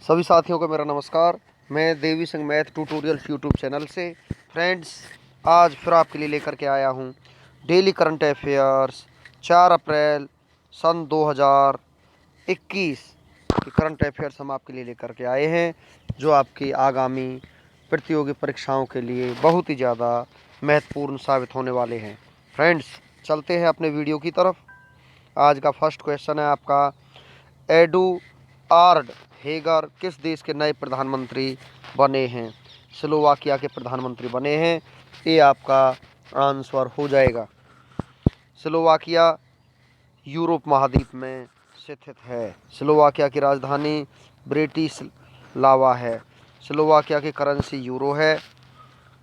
सभी साथियों को मेरा नमस्कार। मैं Devi Singh math tutorials YouTube channel से फ्रेंड्स आज फिर आपके लिए लेकर के आया हूँ डेली करंट अफेयर्स 4 अप्रैल सन 2021 के करंट अफेयर्स हम आपके लिए लेकर के आए हैं, जो आपकी आगामी प्रतियोगी परीक्षाओं के लिए बहुत ही ज़्यादा महत्वपूर्ण साबित होने वाले हैं। फ्रेंड्स चलते हैं अपने वीडियो की तरफ। आज का फर्स्ट क्वेश्चन है आपका, एडुआर्ड हेगर किस देश के नए प्रधानमंत्री बने हैं? स्लोवाकिया के प्रधानमंत्री बने हैं। ये आपका आंसर हो जाएगा। स्लोवाकिया यूरोप महाद्वीप में स्थित है। स्लोवाकिया की राजधानी ब्रेटिस्लावा है। स्लोवाकिया की करेंसी यूरो है।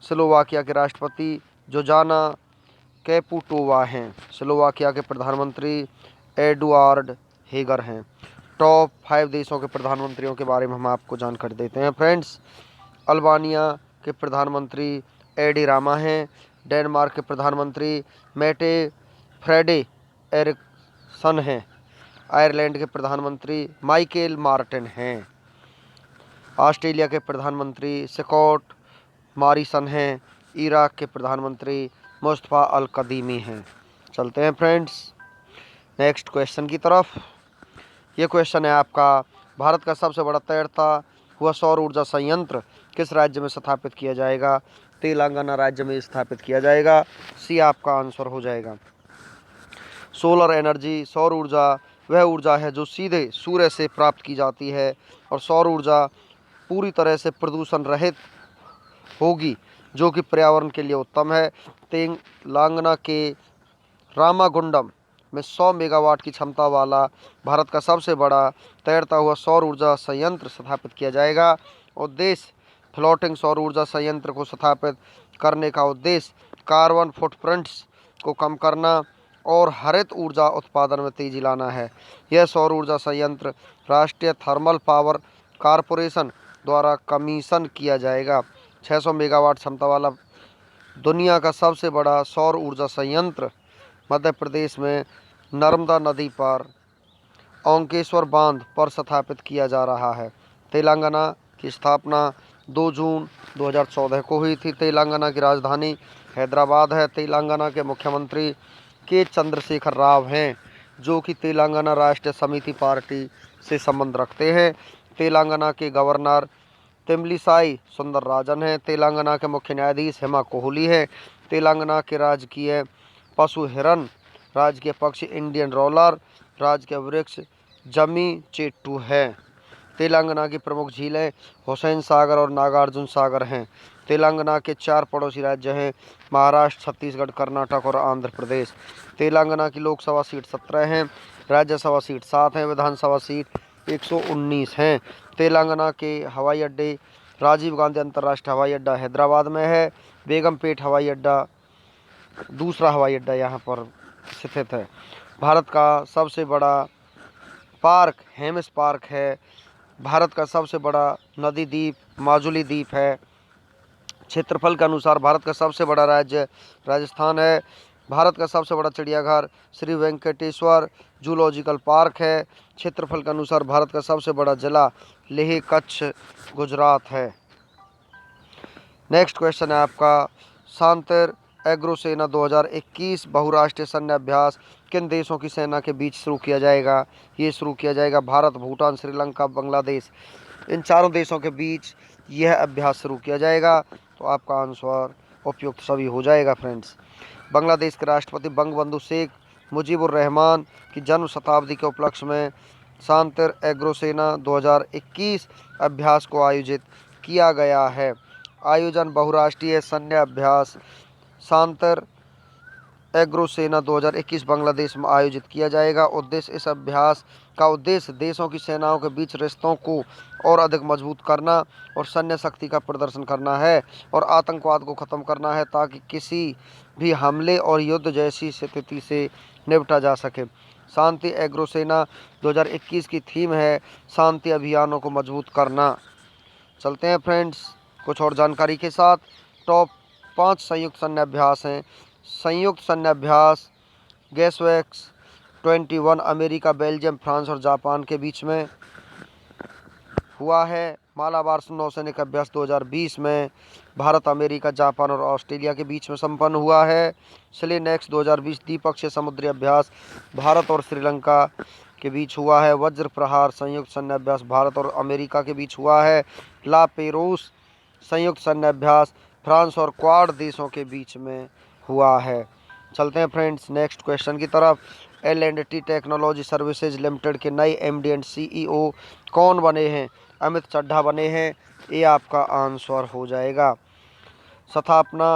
स्लोवाकिया के राष्ट्रपति जोजाना कैपुटोवा हैं। स्लोवाकिया के प्रधानमंत्री एडुआर्ड हेगर हैं। टॉप 5 देशों के प्रधानमंत्रियों के बारे में हम आपको जानकारी देते हैं फ्रेंड्स। अल्बानिया के प्रधानमंत्री एडी रामा हैं। डेनमार्क के प्रधानमंत्री मेटे फ्रेडे एरिक्सन हैं। आयरलैंड के प्रधानमंत्री माइकेल मार्टिन हैं। ऑस्ट्रेलिया के प्रधानमंत्री स्कॉट मॉरिसन हैं। इराक के प्रधानमंत्री मुस्तफ़ा अल कदीमी हैं। चलते हैं फ्रेंड्स नेक्स्ट क्वेश्चन की तरफ। ये क्वेश्चन है आपका, भारत का सबसे बड़ा तैरता हुआ सौर ऊर्जा संयंत्र किस राज्य में स्थापित किया जाएगा? तेलंगाना राज्य में स्थापित किया जाएगा। सी आपका आंसर हो जाएगा। सोलर एनर्जी, सौर ऊर्जा वह ऊर्जा है जो सीधे सूर्य से प्राप्त की जाती है और सौर ऊर्जा पूरी तरह से प्रदूषण रहित होगी, जो कि पर्यावरण के लिए उत्तम है। तेलंगाना के रामागुंडम में 100 मेगावाट की क्षमता वाला भारत का सबसे बड़ा तैरता हुआ सौर ऊर्जा संयंत्र स्थापित किया जाएगा। उद्देश्य, फ्लोटिंग सौर ऊर्जा संयंत्र को स्थापित करने का उद्देश्य कार्बन फुटप्रिंट्स को कम करना और हरित ऊर्जा उत्पादन में तेजी लाना है। यह सौर ऊर्जा संयंत्र राष्ट्रीय थर्मल पावर कॉरपोरेशन द्वारा कमीशन किया जाएगा। 600 मेगावाट क्षमता वाला दुनिया का सबसे बड़ा सौर ऊर्जा संयंत्र मध्य प्रदेश में नर्मदा नदी पर ओंकेश्वर बांध पर स्थापित किया जा रहा है। तेलंगाना की स्थापना 2 जून 2014 को हुई थी। तेलंगाना की राजधानी हैदराबाद है। तेलंगाना के मुख्यमंत्री के चंद्रशेखर राव हैं, जो कि तेलंगाना राष्ट्रीय समिति पार्टी से संबंध रखते हैं। तेलंगाना के गवर्नर तमिलिसाई सुंदरराजन हैं। तेलंगाना के मुख्य न्यायाधीश हेमा कोहली है। तेलंगाना के राजकीय पशु हिरन, राजकीय पक्षी इंडियन रोलर, राजकीय वृक्ष जमी चेट्टू है। तेलंगाना की प्रमुख झीलें हुसैन सागर और नागार्जुन सागर हैं। तेलंगाना के 4 पड़ोसी राज्य हैं, महाराष्ट्र, छत्तीसगढ़, कर्नाटक और आंध्र प्रदेश। तेलंगाना की लोकसभा सीट 17 हैं, राज्यसभा सीट 7 हैं, विधानसभा सीट 119 हैं। तेलंगाना के हवाई अड्डे, राजीव गांधी अंतर्राष्ट्रीय हवाई अड्डा हैदराबाद में है। बेगमपेट हवाई अड्डा दूसरा हवाई अड्डा यहाँ पर स्थित है। भारत का सबसे बड़ा पार्क हेमिस पार्क है। भारत का सबसे बड़ा नदी द्वीप माजुली द्वीप है। क्षेत्रफल के अनुसार भारत का सबसे बड़ा राज्य राजस्थान है। भारत का सबसे बड़ा चिड़ियाघर श्री वेंकटेश्वर जूलॉजिकल पार्क है। क्षेत्रफल के अनुसार भारत का सबसे बड़ा जिला लेह कच्छ गुजरात है। नेक्स्ट क्वेश्चन है आपका, सांतर एग्रो सेना 2021 बहुराष्ट्रीय सैन्य अभ्यास किन देशों की सेना के बीच शुरू किया जाएगा? ये शुरू किया जाएगा भारत, भूटान, श्रीलंका, बांग्लादेश, इन चारों देशों के बीच यह अभ्यास शुरू किया जाएगा। तो आपका आंसर उपयुक्त सभी हो जाएगा फ्रेंड्स। बांग्लादेश के राष्ट्रपति बंगबंधु शेख मुजीबुर रहमान की जन्म शताब्दी के उपलक्ष्य में सांतर एग्रो सेना 2021 अभ्यास को आयोजित किया गया है। आयोजन बहुराष्ट्रीय सैन्य अभ्यास सांतर एग्रो सेना 2021 बांग्लादेश में आयोजित किया जाएगा। उद्देश्य, इस अभ्यास का उद्देश्य देशों की सेनाओं के बीच रिश्तों को और अधिक मजबूत करना और सैन्य शक्ति का प्रदर्शन करना है और आतंकवाद को खत्म करना है, ताकि किसी भी हमले और युद्ध जैसी स्थिति से निपटा जा सके। शांति एग्रो सेना 2021 की थीम है शांति अभियानों को मजबूत करना। चलते हैं फ्रेंड्स कुछ और जानकारी के साथ। टॉप 5 संयुक्त सैन्य अभ्यास हैं। संयुक्त सैन्य अभ्यास गैसवेक्स 21 अमेरिका, बेल्जियम, फ्रांस और जापान के बीच में हुआ है। मालाबार नौसैनिक अभ्यास 2020 में भारत, अमेरिका, जापान और ऑस्ट्रेलिया के बीच में संपन्न हुआ है। सिलेनेक्स 2020 द्विपक्षीय समुद्री अभ्यास भारत और श्रीलंका के बीच हुआ है। वज्र प्रहार संयुक्त सैन्य अभ्यास भारत और अमेरिका के बीच हुआ है। ला पेरोस संयुक्त सैन्य अभ्यास फ्रांस और क्वाड देशों के बीच में हुआ है। चलते हैं फ्रेंड्स नेक्स्ट क्वेश्चन की तरफ। L&T टेक्नोलॉजी सर्विसेज लिमिटेड के नए MD एंड CEO कौन बने हैं? अमित चड्ढा बने हैं। ये आपका आंसर हो जाएगा। स्थापना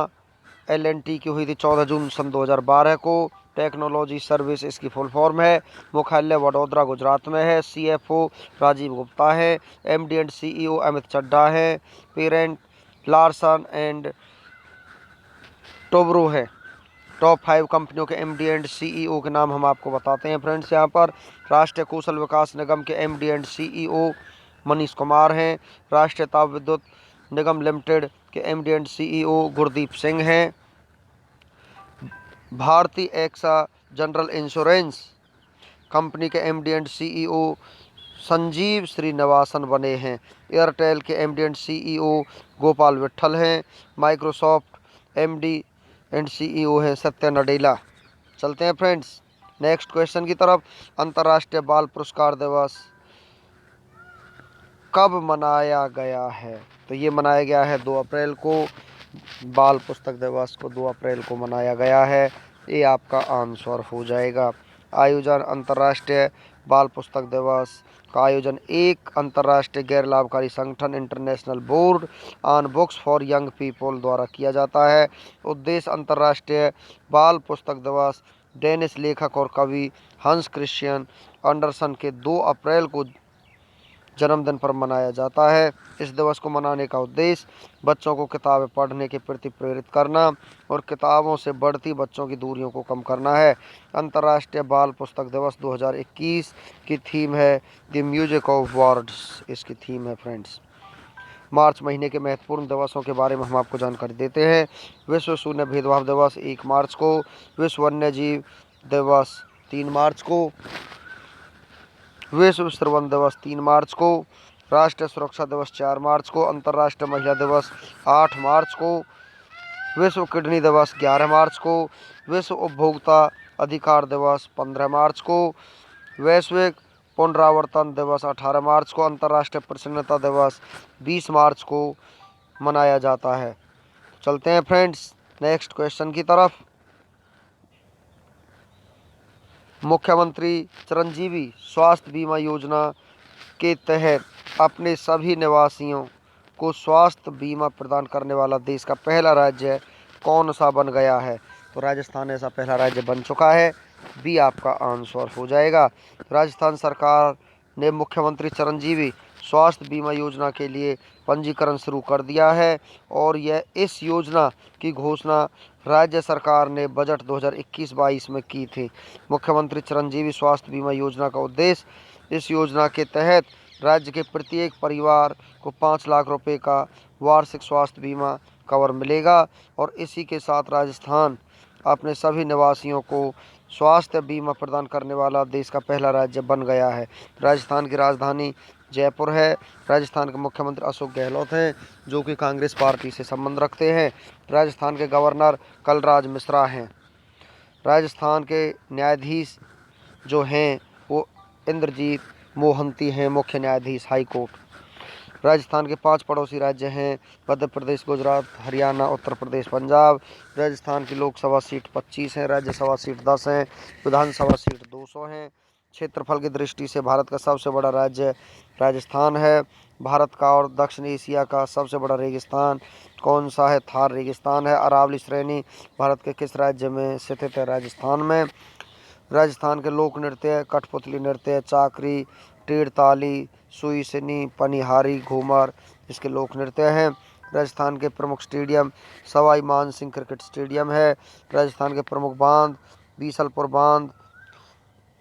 L&T की हुई थी 14 जून सन 2012 को। टेक्नोलॉजी सर्विस इसकी फुल फॉर्म है। मुख्यालय वडोदरा गुजरात में है। CFO राजीव गुप्ता है। MD and CEO Amit Chadha है। पेरेंट लार्सन एंड टोब्रो है। टॉप 5 कंपनियों के MD एंड CEO के नाम हम आपको बताते हैं फ्रेंड्स। यहाँ पर राष्ट्रीय कौशल विकास निगम के MD and CEO Manish Kumar हैं। राष्ट्रीय ताप विद्युत निगम लिमिटेड के MD and CEO Gurdeep Singh हैं। Bhartiya AXA general insurance company के MD and CEO Sanjeev Srinivasan बने हैं। एयरटेल के MD and CEO Gopal Vittal हैं। माइक्रोसॉफ्ट MD एंड CEO है सत्या नडेला। चलते हैं फ्रेंड्स नेक्स्ट क्वेश्चन की तरफ। अंतर्राष्ट्रीय बाल पुरस्कार दिवस कब मनाया गया है? तो ये मनाया गया है 2 अप्रैल को। बाल पुस्तक दिवस को 2 अप्रैल को मनाया गया है। ये आपका आंसर हो जाएगा। आयोजन अंतर्राष्ट्रीय बाल पुस्तक दिवस का आयोजन एक अंतर्राष्ट्रीय गैर लाभकारी संगठन international board on books for young people द्वारा किया जाता है। उद्देश्य अंतर्राष्ट्रीय बाल पुस्तक दिवस डेनिश लेखक और कवि हंस क्रिश्चियन एंडरसन के 2 अप्रैल को जन्मदिन पर मनाया जाता है। इस दिवस को मनाने का उद्देश्य बच्चों को किताबें पढ़ने के प्रति प्रेरित करना और किताबों से बढ़ती बच्चों की दूरियों को कम करना है। अंतर्राष्ट्रीय बाल पुस्तक दिवस 2021 की थीम है द म्यूजिक ऑफ वर्ड्स। इसकी थीम है फ्रेंड्स। मार्च महीने के महत्वपूर्ण दिवसों के बारे में हम आपको जानकारी देते हैं। विश्व शून्य भेदभाव दिवस 1 मार्च को। विश्व वन्य जीव दिवस 3 मार्च को। विश्व श्रवण दिवस 3 मार्च को। राष्ट्रीय सुरक्षा दिवस 4 मार्च को। अंतर्राष्ट्रीय महिला दिवस 8 मार्च को। विश्व किडनी दिवस 11 मार्च को। विश्व उपभोक्ता अधिकार दिवस 15 मार्च को। वैश्विक पुनरावर्तन दिवस 18 मार्च को। अंतर्राष्ट्रीय प्रसन्नता दिवस 20 मार्च को मनाया जाता है। चलते हैं फ्रेंड्स नेक्स्ट क्वेश्चन की तरफ। मुख्यमंत्री चिरंजीवी स्वास्थ्य बीमा योजना के तहत अपने सभी निवासियों को स्वास्थ्य बीमा प्रदान करने वाला देश का पहला राज्य कौन सा बन गया है? तो राजस्थान ऐसा पहला राज्य बन चुका है। बी आपका आंसर हो जाएगा। राजस्थान सरकार ने मुख्यमंत्री चिरंजीवी स्वास्थ्य बीमा योजना के लिए पंजीकरण शुरू कर दिया है और इस योजना की घोषणा राज्य सरकार ने बजट 2021-22 में की थी। मुख्यमंत्री चिरंजीवी स्वास्थ्य बीमा योजना का उद्देश्य इस योजना के तहत राज्य के प्रत्येक परिवार को 5 लाख रुपए का वार्षिक स्वास्थ्य बीमा कवर मिलेगा और इसी के साथ राजस्थान अपने सभी निवासियों को स्वास्थ्य बीमा प्रदान करने वाला देश का पहला राज्य बन गया है। राजस्थान की राजधानी जयपुर है। राजस्थान के मुख्यमंत्री अशोक गहलोत हैं जो कि कांग्रेस पार्टी से संबंध रखते हैं। राजस्थान के गवर्नर कलराज मिश्रा हैं। राजस्थान के न्यायाधीश जो हैं वो इंद्रजीत मोहंती हैं, मुख्य न्यायाधीश हाई कोर्ट। राजस्थान के 5 पड़ोसी राज्य हैं मध्य प्रदेश, गुजरात, हरियाणा, उत्तर प्रदेश, पंजाब। राजस्थान की लोकसभा सीट 25 हैं, राज्यसभा सीट 10 हैं, विधानसभा सीट 200 हैं। क्षेत्रफल की दृष्टि से भारत का सबसे बड़ा राज्य राजस्थान है। भारत का और दक्षिण एशिया का सबसे बड़ा रेगिस्तान कौन सा है? थार रेगिस्तान है। अरावली श्रेणी भारत के किस राज्य में स्थित है? राजस्थान में। राजस्थान के लोक नृत्य कठपुतली नृत्य, चाकरी, टेढ़ ताली, सुईसनी, पनिहारी, घूमर इसके लोक नृत्य हैं। राजस्थान के प्रमुख stadium Sawai Mansingh cricket stadium है। राजस्थान के प्रमुख बांध बीसलपुर बांध,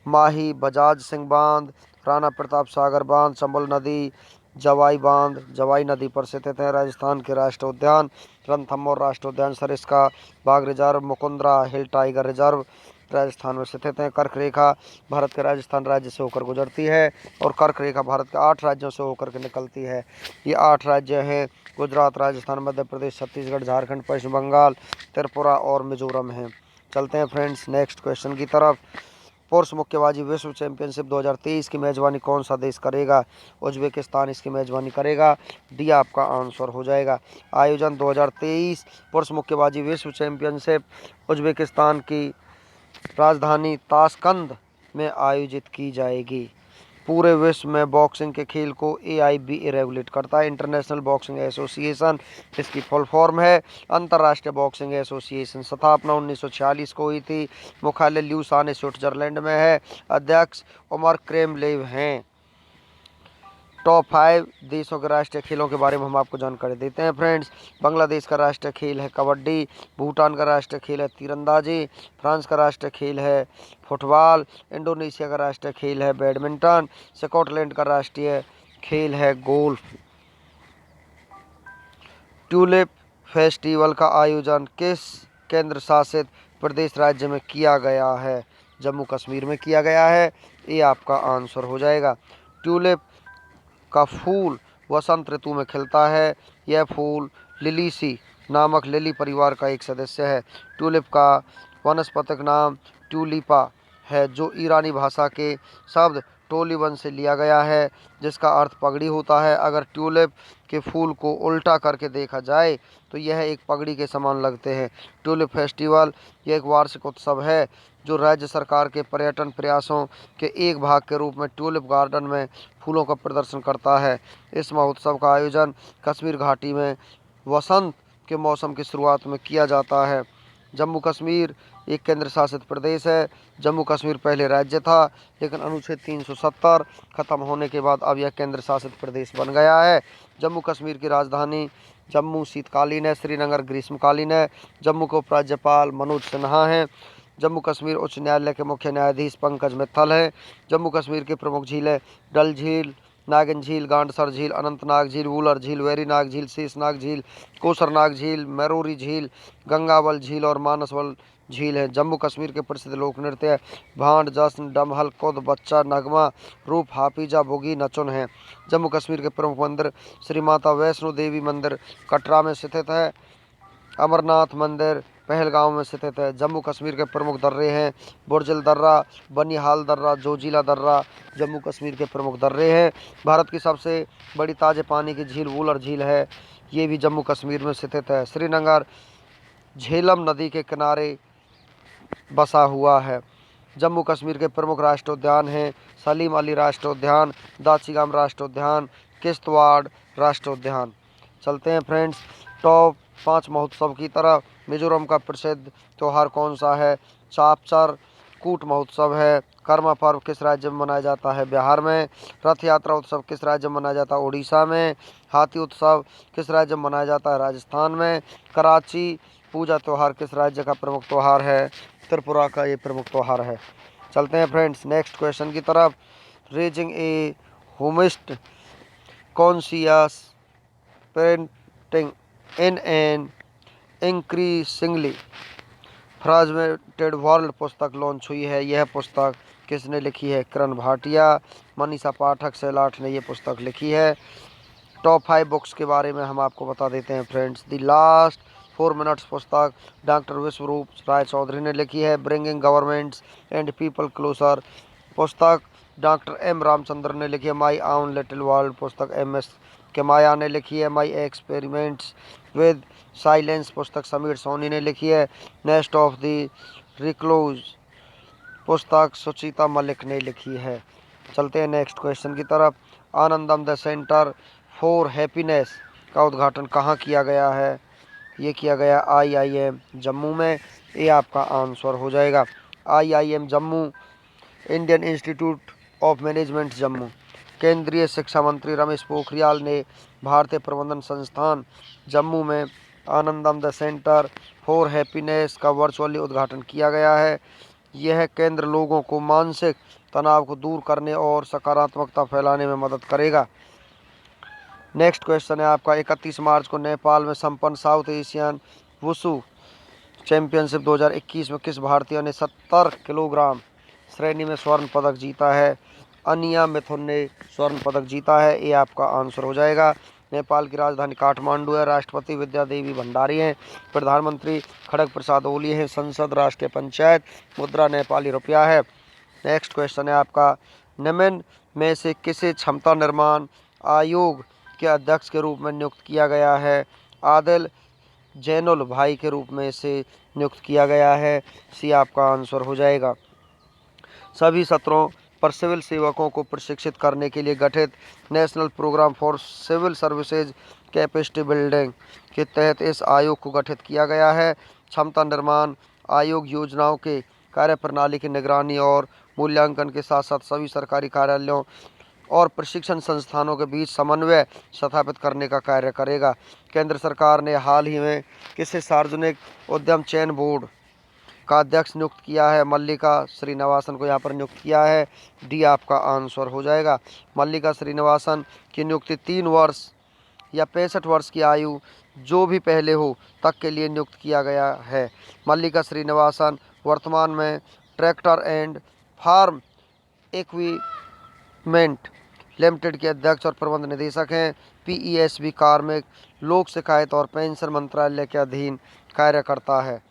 माही बजाज सिंह बांध, राणा प्रताप सागर बांध, चंबल नदी जवाई बांध जवाई नदी पर स्थित है। राजस्थान के राष्ट्रीय उद्यान रणथंभौर राष्ट्रीय उद्यान, सरिस्का बाघ रिजर्व, मुकुंदरा हिल टाइगर रिजर्व, राजस्थान में स्थित हैं। कर्क रेखा भारत के राजस्थान राज्य से होकर गुजरती है और कर्क रेखा भारत के 8 राज्यों से होकर के निकलती है। ये 8 राज्य हैं गुजरात, राजस्थान, मध्य प्रदेश, छत्तीसगढ़, झारखंड, पश्चिम बंगाल, त्रिपुरा और मिजोरम हैं। चलते हैं फ्रेंड्स नेक्स्ट क्वेश्चन की तरफ। पुरुष मुक्केबाजी विश्व चैंपियनशिप 2023 की मेजबानी कौन सा देश करेगा? उज्बेकिस्तान इसकी मेजबानी करेगा। डी आपका आंसर हो जाएगा। आयोजन 2023 पुरुष मुक्केबाजी विश्व चैंपियनशिप उज्बेकिस्तान की राजधानी ताशकंद में आयोजित की जाएगी। पूरे विश्व में बॉक्सिंग के खेल को AIBA रेगुलेट करता है, इंटरनेशनल बॉक्सिंग एसोसिएशन इसकी फुल फॉर्म है। अंतर्राष्ट्रीय बॉक्सिंग एसोसिएशन स्थापना 1946 को हुई थी। मुख्यालय ल्यूसाने स्विट्जरलैंड में है। अध्यक्ष उमर क्रेमलेव हैं। टॉप 5 देशों के राष्ट्रीय खेलों के बारे में हम आपको जानकारी देते हैं फ्रेंड्स। बांग्लादेश का राष्ट्रीय खेल है कबड्डी। भूटान का राष्ट्रीय खेल है तीरंदाजी। फ्रांस का राष्ट्रीय खेल है फुटबॉल। इंडोनेशिया का राष्ट्रीय खेल है बैडमिंटन। स्कॉटलैंड का राष्ट्रीय खेल है गोल्फ। ट्यूलिप फेस्टिवल का आयोजन किस केंद्र शासित प्रदेश राज्य में किया गया है? जम्मू कश्मीर में किया गया है। ये आपका आंसर हो जाएगा। ट्यूलिप का फूल वसंत ऋतु में खिलता है। यह फूल लिलीसी नामक लिली परिवार का एक सदस्य है। ट्यूलिप का वानस्पतिक नाम ट्यूलिपा है, जो ईरानी भाषा के शब्द टोलिबन से लिया गया है, जिसका अर्थ पगड़ी होता है। अगर ट्यूलिप के फूल को उल्टा करके देखा जाए तो यह एक पगड़ी के समान लगते हैं। ट्यूलिप फेस्टिवल यह एक वार्षिक उत्सव है जो राज्य सरकार के पर्यटन प्रयासों के एक भाग के रूप में ट्यूलिप गार्डन में फूलों का प्रदर्शन करता है। इस महोत्सव का आयोजन कश्मीर घाटी में वसंत के मौसम की शुरुआत में किया जाता है। जम्मू कश्मीर एक केंद्र शासित प्रदेश है। जम्मू कश्मीर पहले राज्य था, लेकिन अनुच्छेद 370 खत्म होने के बाद अब यह केंद्र शासित प्रदेश बन गया है। जम्मू कश्मीर की राजधानी जम्मू शीतकालीन है, श्रीनगर ग्रीष्मकालीन है। जम्मू के उपराज्यपाल मनोज सिन्हा हैं। जम्मू कश्मीर उच्च न्यायालय के मुख्य न्यायाधीश पंकज मित्तल हैं। जम्मू कश्मीर की प्रमुख झीलें डल झील, नागिन झील, गांडसर झील, अनंतनाग झील, वूलर झील, वेरीनाग झील, शेषनाग झील, कोसरनाग झील, मैरोरी झील, गंगाबल झील और मानसबल झील है। जम्मू कश्मीर के प्रसिद्ध लोक नृत्य भांड, जश्न, डमहल, कुद, बच्चा, नगमा, रूप, हाफिजा, बुगी, नचुन है। जम्मू कश्मीर के प्रमुख मंदिर श्री माता वैष्णो देवी मंदिर कटरा में स्थित है। अमरनाथ मंदिर पहलगांव में स्थित है। जम्मू कश्मीर के प्रमुख दर्रे हैं बुर्जिल दर्रा, बनिहाल दर्रा, जोजिला दर्रा जम्मू कश्मीर के प्रमुख दर्रे हैं। भारत की सबसे बड़ी ताजे पानी की झील वूलर झील है, ये भी जम्मू कश्मीर में स्थित है। श्रीनगर झेलम नदी के किनारे बसा हुआ है। जम्मू कश्मीर के प्रमुख राष्ट्रीय उद्यान हैं सलीम अली राष्ट्रीय उद्यान, दाचिगाम राष्ट्रीय उद्यान, किश्तवाड़ राष्ट्रीय उद्यान। चलते हैं फ्रेंड्स टॉप 5 महोत्सव की तरफ। मिजोरम का प्रसिद्ध त्यौहार कौन सा है? चापचर कूट महोत्सव है। कर्मा पर्व किस राज्य में मनाया जाता है? बिहार में। रथ यात्रा उत्सव किस राज्य में मनाया जाता है? उड़ीसा में। हाथी उत्सव किस राज्य में मनाया जाता है? राजस्थान में। कराची पूजा त्यौहार किस राज्य का प्रमुख त्यौहार है? त्रिपुरा का ये प्रमुख त्यौहार है। चलते हैं फ्रेंड्स नेक्स्ट क्वेश्चन की तरफ। Raising a humanist conscious parenting in an increasingly fragmented world पुस्तक लॉन्च हुई है। यह पुस्तक किसने लिखी है? किरण भाटिया, मनीषा पाठक, सैलाठ ने ये पुस्तक लिखी है। टॉप 5 बुक्स के बारे में हम आपको बता देते हैं फ्रेंड्स। द लास्ट 4 मिनट्स पुस्तक डॉक्टर विश्वरूप राय चौधरी ने लिखी है। Bringing governments and people closer पुस्तक डॉक्टर एम रामचंद्र ने लिखी है। माई ओन लिटिल वर्ल्ड पुस्तक MS केमाया ने लिखी है। माई एक्सपेरिमेंट्स विद साइलेंस पुस्तक समीर सोनी ने लिखी है। नेस्ट ऑफ द रिक्लोज पुस्तक सुचिता मलिक ने लिखी है। चलते हैं नेक्स्ट क्वेश्चन की तरफ। आनंदम द सेंटर फॉर हैप्पीनेस का उद्घाटन कहाँ किया गया है? ये किया गया IIM जम्मू में। ये आपका आंसर हो जाएगा। IIM Jammu, Indian institute of management Jammu. केंद्रीय शिक्षा मंत्री रमेश पोखरियाल ने भारतीय प्रबंधन संस्थान जम्मू में आनंदम द सेंटर फॉर हैप्पीनेस का वर्चुअली उद्घाटन किया गया है। यह केंद्र लोगों को मानसिक तनाव को दूर करने और सकारात्मकता फैलाने में मदद करेगा। नेक्स्ट क्वेश्चन है आपका। 31 मार्च को नेपाल में संपन्न साउथ एशियन वुशु चैंपियनशिप 2021 में किस भारतीय ने 70 किलोग्राम श्रेणी में स्वर्ण पदक जीता है? अनिया मिथुन ने स्वर्ण पदक जीता है। ये आपका आंसर हो जाएगा। नेपाल की राजधानी काठमांडू है। राष्ट्रपति विद्या देवी भंडारी हैं। प्रधानमंत्री खड़ग प्रसाद ओली हैं। संसद राष्ट्रीय पंचायत, मुद्रा नेपाली रुपया है। नेक्स्ट क्वेश्चन है आपका, निम्न में से किसे क्षमता निर्माण आयोग के अध्यक्ष के रूप में नियुक्त किया गया है? आदिल जैनुल भाई के रूप में से नियुक्त किया गया है। सी आपका आंसर हो जाएगा। सभी सत्रों पर सिविल सेवकों को प्रशिक्षित करने के लिए गठित national programme for civil services capacity building के तहत इस आयोग को गठित किया गया है। क्षमता निर्माण आयोग योजनाओं के कार्यप्रणाली की निगरानी और मूल्यांकन के साथ साथ सभी सरकारी कार्यालयों और प्रशिक्षण संस्थानों के बीच समन्वय स्थापित करने का कार्य करेगा। केंद्र सरकार ने हाल ही में किसे सार्वजनिक उद्यम चयन बोर्ड का अध्यक्ष नियुक्त किया है? मल्लिका श्रीनिवासन को यहाँ पर नियुक्त किया है। डी आपका आंसर हो जाएगा। मल्लिका श्रीनिवासन की नियुक्ति 3 वर्ष या 65 वर्ष की आयु जो भी पहले हो तक के लिए नियुक्त किया गया है। मल्लिका श्रीनिवासन वर्तमान में tractor and farm equipment limited के अध्यक्ष और प्रबंध निदेशक हैं। पीईएसबी कार्मिक लोक शिकायत और पेंशन मंत्रालय के अधीन कार्य करता है।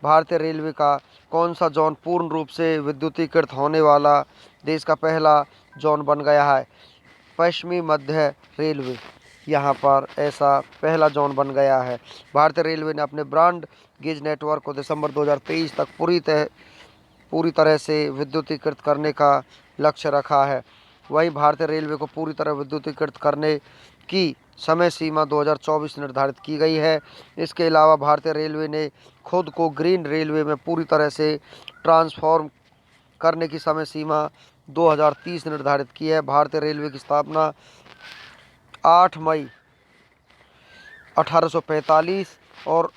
भारतीय रेलवे का कौन सा जोन पूर्ण रूप से विद्युतीकृत होने वाला देश का पहला जोन बन गया है? पश्चिमी मध्य रेलवे यहाँ पर ऐसा पहला जोन बन गया है। भारतीय रेलवे ने अपने ब्रॉड गेज नेटवर्क को दिसंबर 2023 तक पूरी तरह से विद्युतीकृत करने का लक्ष्य रखा है। वहीं भारतीय रेलवे को पूरी तरह विद्युतीकृत करने की समय सीमा 2024 निर्धारित की गई है। इसके अलावा भारतीय रेलवे ने खुद को ग्रीन रेलवे में पूरी तरह से ट्रांसफॉर्म करने की समय सीमा 2030 निर्धारित की है। भारतीय रेलवे की स्थापना 8 मई 1845 और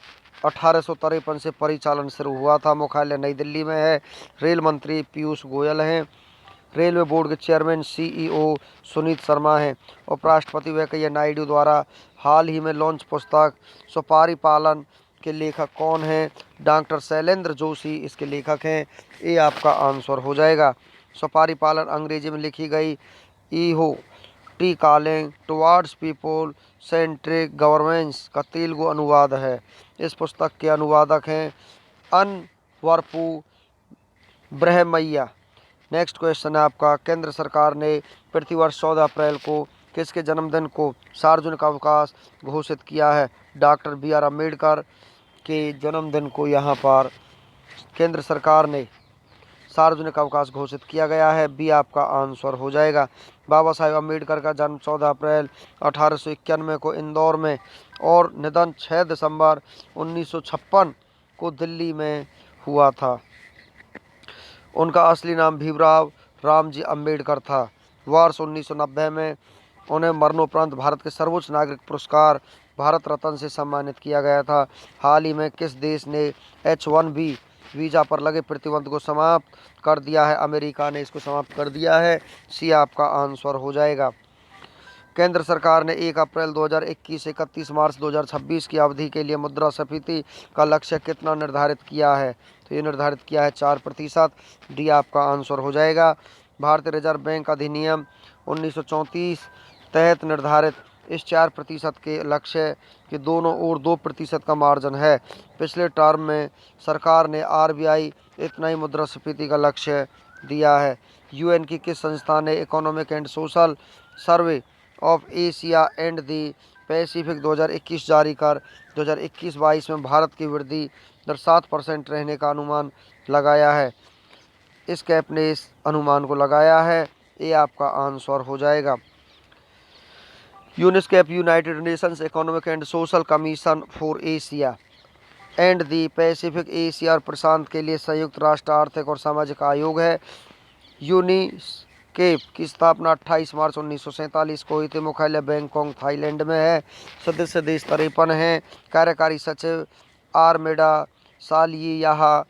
1853 से परिचालन शुरू हुआ था। मुख्यालय नई दिल्ली में है। रेल मंत्री पीयूष गोयल हैं। रेलवे बोर्ड के चेयरमैन सीईओ सुनीत शर्मा हैं। उपराष्ट्रपति वेंकैया नायडू द्वारा हाल ही में लॉन्च पुस्तक सुपारी पालन के लेखक कौन हैं? डॉक्टर शैलेंद्र जोशी इसके लेखक हैं। ये आपका आंसर हो जाएगा। सुपारी पालन अंग्रेजी में लिखी गई ईहो T calling towards people centric governance का तेलुगु अनुवाद है। इस पुस्तक के अनुवादक हैं अनवरपू ब्रह्मैया। नेक्स्ट क्वेश्चन है आपका, केंद्र सरकार ने प्रतिवर्ष 14 अप्रैल को किसके जन्मदिन को सार्वजनिक अवकाश घोषित किया है? डॉक्टर बी आर अम्बेडकर के जन्मदिन को यहाँ पर केंद्र सरकार ने सार्वजनिक अवकाश घोषित किया गया है। बी आपका आंसर हो जाएगा। बाबा साहेब अम्बेडकर का जन्म 14 अप्रैल 1891 को इंदौर में और निधन 6 दिसंबर 1956 को दिल्ली में हुआ था। उनका असली नाम भीमराव रामजी अम्बेडकर था। वर्ष 1990 में उन्हें मरणोपरांत भारत के सर्वोच्च नागरिक पुरस्कार भारत रत्न से सम्मानित किया गया था। हाल ही में किस देश ने H1B वीज़ा पर लगे प्रतिबंध को समाप्त कर दिया है? अमेरिका ने इसको समाप्त कर दिया है। सी आपका आंसर हो जाएगा। केंद्र सरकार ने 1 अप्रैल 2021 से 31 मार्च 2026 की अवधि के लिए मुद्रास्फीति का लक्ष्य कितना निर्धारित किया है? तो ये निर्धारित किया है 4%। डी आपका आंसर हो जाएगा। भारतीय रिजर्व बैंक अधिनियम 1934 तहत निर्धारित इस 4% के लक्ष्य के दोनों ओर 2% का मार्जिन है। पिछले टर्म में सरकार ने आरबीआई इतना ही मुद्रास्फीति का लक्ष्य दिया है। यूएन की किस संस्था ने economic and social survey of Asia and the Pacific 2021 जारी कर 2021-22 में भारत की वृद्धि दर 7% रहने का अनुमान लगाया है? इस कैप ने इस अनुमान को लगाया है। ये आपका आंसर हो जाएगा। UNESCAP united nations economic and social commission for Asia and the Pacific Asia और प्रशांत के लिए संयुक्त राष्ट्र आर्थिक और सामाजिक आयोग है। यूनेस्कैप की स्थापना 28 मार्च 1947 को हुई थी। मुख्यालय बैंकॉक थाईलैंड में है। सदस्य देश 53 हैं। कार्यकारी सचिव आर्मेडा सालियाहा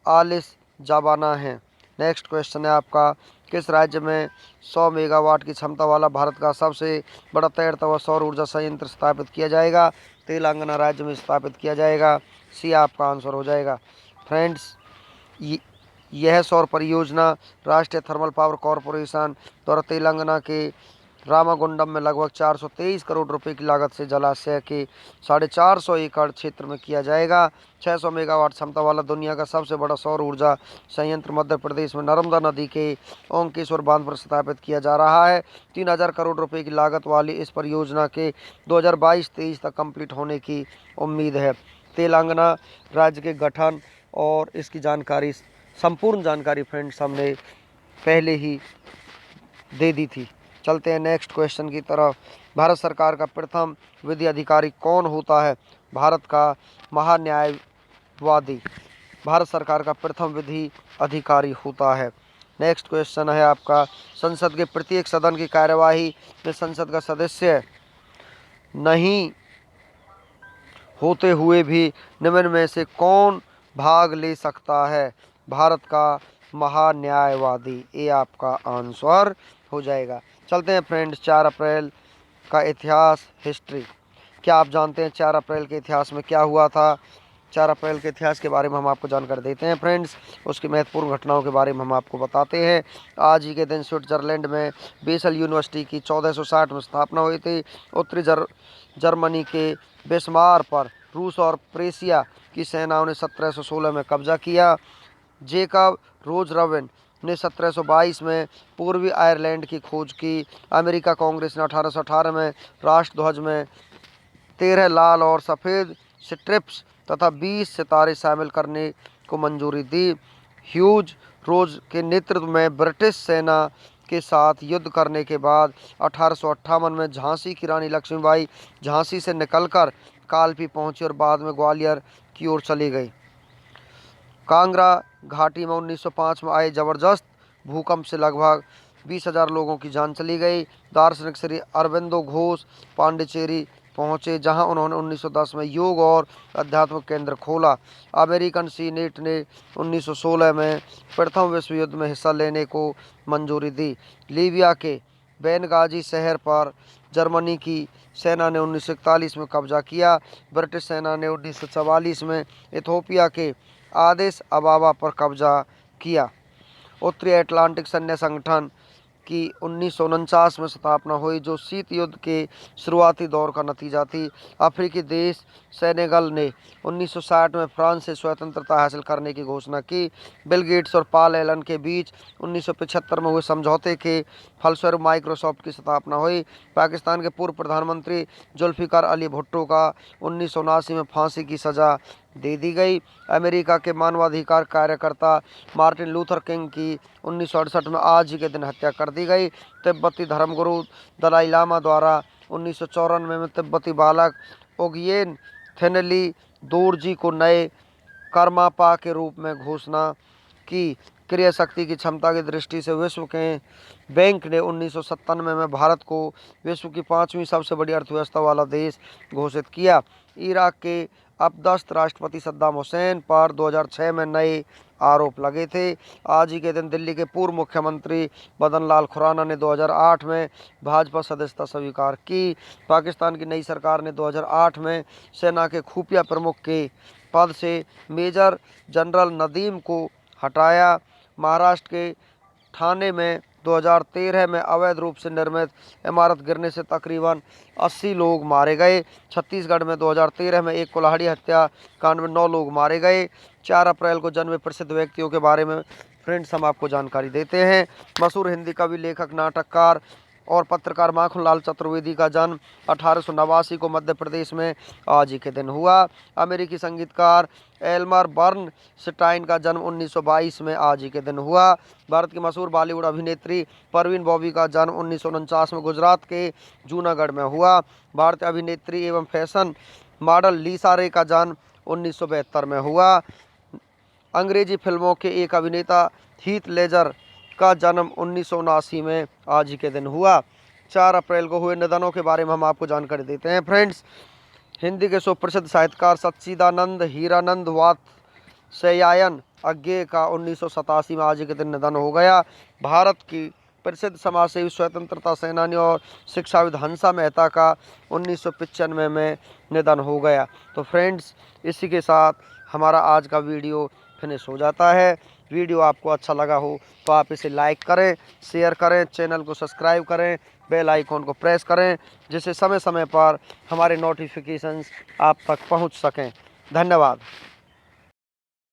आलिस जाबाना है। नेक्स्ट क्वेश्चन है आपका, किस राज्य में 100 मेगावाट की क्षमता वाला भारत का सबसे बड़ा तैरता हुआ सौर ऊर्जा संयंत्र स्थापित किया जाएगा? तेलंगाना राज्य में स्थापित किया जाएगा। सी आपका आंसर हो जाएगा। फ्रेंड्स, यह सौर परियोजना राष्ट्रीय थर्मल पावर कॉरपोरेशन द्वारा तेलंगाना के रामागुंडम में लगभग 423 करोड़ रुपए की लागत से जलाशय के 450 एकड़ क्षेत्र में किया जाएगा। 600 मेगावाट क्षमता वाला दुनिया का सबसे बड़ा सौर ऊर्जा संयंत्र मध्य प्रदेश में नर्मदा नदी के ओंकेश्वर बांध पर स्थापित किया जा रहा है। 3000 करोड़ रुपए की लागत वाली इस परियोजना के 2022-23 तक कंप्लीट होने की उम्मीद है। तेलंगाना राज्य के गठन और इसकी जानकारी, संपूर्ण जानकारी फ्रेंड्स हमने पहले ही दे दी थी। चलते हैं नेक्स्ट क्वेश्चन की तरफ। भारत सरकार का प्रथम विधि अधिकारी कौन होता है? भारत का महान्यायवादी भारत सरकार का प्रथम विधि अधिकारी होता है। नेक्स्ट क्वेश्चन है आपका, संसद के प्रत्येक सदन की कार्यवाही में संसद का सदस्य नहीं होते हुए भी निम्न में से कौन भाग ले सकता है? भारत का महान्यायवादी, ये आपका आंसर हो जाएगा। चलते हैं फ्रेंड्स, 4 अप्रैल का इतिहास, हिस्ट्री। क्या आप जानते हैं 4 अप्रैल के इतिहास में क्या हुआ था? 4 अप्रैल के इतिहास के बारे में हम आपको जानकारी देते हैं फ्रेंड्स। उसकी महत्वपूर्ण घटनाओं के बारे में हम आपको बताते हैं। आज ही के दिन स्विट्जरलैंड में बेसल यूनिवर्सिटी की 1460 में स्थापना हुई थी। उत्तरी जर्मनी के बिस्मार पर रूस और प्रेशिया की सेनाओं ने 1716 में कब्जा किया। जेकब रोजरविन ने 1722 में पूर्वी आयरलैंड की खोज की। अमेरिका कांग्रेस ने 1818 में राष्ट्रध्वज में 13 लाल और सफ़ेद स्ट्रिप्स तथा 20 सितारे शामिल करने को मंजूरी दी। ह्यूज रोज के नेतृत्व में ब्रिटिश सेना के साथ युद्ध करने के बाद 1858 में झांसी की रानी लक्ष्मीबाई झांसी से निकलकर कालपी पहुंची और बाद में ग्वालियर की ओर चली गई। कांगड़ा घाटी में 1905 में आए जबरदस्त भूकंप से लगभग 20,000 लोगों की जान चली गई। दार्शनिक श्री अरबिंदो घोष पांडिचेरी पहुंचे, जहां उन्होंने 1910 में योग और अध्यात्म केंद्र खोला। अमेरिकन सीनेट ने 1916 में प्रथम विश्व युद्ध में हिस्सा लेने को मंजूरी दी। लीबिया के बेनगाजी शहर पर जर्मनी की सेना ने 1941 में कब्जा किया। ब्रिटिश सेना ने 1944 में इथोपिया के आदिस अबाबा पर कब्जा किया। उत्तरी अटलांटिक सैन्य संगठन की 1949 में स्थापना हुई, जो शीत युद्ध के शुरुआती दौर का नतीजा थी। अफ्रीकी देश सेनेगल ने 1960 में फ्रांस से स्वतंत्रता हासिल करने की घोषणा की। बिल गेट्स और पॉल एलन के बीच 1975 में हुए समझौते के फलस्वरूप माइक्रोसॉफ्ट की स्थापना हुई। पाकिस्तान के पूर्व प्रधानमंत्री जुल्फिकार अली भुट्टो का 1979 में फांसी की सज़ा दे दी गई। अमेरिका के मानवाधिकार कार्यकर्ता मार्टिन लूथर किंग की 1968 में आज ही के दिन हत्या कर दी गई। तिब्बती धर्मगुरु दलाई लामा द्वारा 1994 में तिब्बती बालक ओगियन थेनली दोरजी को नए कर्मापा के रूप में घोषणा की। क्रय शक्ति की क्षमता की दृष्टि से विश्व के बैंक ने 1997 में भारत को विश्व की 5वीं सबसे बड़ी अर्थव्यवस्था वाला देश घोषित किया। इराक के अपदस्थ राष्ट्रपति सद्दाम हुसैन पर 2006 में नए आरोप लगे थे। आज ही के दिन दिल्ली के पूर्व मुख्यमंत्री मदन लाल खुराना ने 2008 में भाजपा सदस्यता स्वीकार की। पाकिस्तान की नई सरकार ने 2008 में सेना के खुफिया प्रमुख के पद से मेजर जनरल नदीम को हटाया। महाराष्ट्र के ठाणे में 2013 में अवैध रूप से निर्मित इमारत गिरने से तकरीबन 80 लोग मारे गए। छत्तीसगढ़ में 2013 में एक कुल्हाड़ी हत्याकांड में 9 लोग मारे गए। 4 अप्रैल को जन्मे प्रसिद्ध व्यक्तियों के बारे में फ्रेंड्स हम आपको जानकारी देते हैं। मशहूर हिंदी कवि, लेखक, नाटककार और पत्रकार माखनलाल चतुर्वेदी का जन्म 1889 को मध्य प्रदेश में आज ही के दिन हुआ। अमेरिकी संगीतकार एल्मर बर्नस्टाइन का जन्म 1922 में आज ही के दिन हुआ। भारत की मशहूर बॉलीवुड अभिनेत्री परवीन बॉबी का जन्म 1949 में गुजरात के जूनागढ़ में हुआ। भारतीय अभिनेत्री एवं फैशन मॉडल लिसा रे का जन्म 1972 में हुआ। अंग्रेजी फिल्मों के एक अभिनेता हीथ लेजर का जन्म 1979 में आज ही के दिन हुआ। 4 अप्रैल को हुए निधनों के बारे में हम आपको जानकारी देते हैं फ्रेंड्स। हिंदी के सुप्रसिद्ध साहित्यकार सच्चिदानंद हीरानंद वात्स्यायन अज्ञेय का 1987 में आज ही के दिन निधन हो गया। भारत की प्रसिद्ध समाजसेवी, स्वतंत्रता सेनानी और शिक्षाविद हंसा मेहता का 1995 में निधन हो गया। तो फ्रेंड्स, इसी के साथ हमारा आज का वीडियो फिनिश हो जाता है। वीडियो आपको अच्छा लगा हो तो आप इसे लाइक करें, शेयर करें, चैनल को सब्सक्राइब करें, बेल आइकॉन को प्रेस करें, जिससे समय समय पर हमारे नोटिफिकेशंस आप तक पहुंच सकें। धन्यवाद।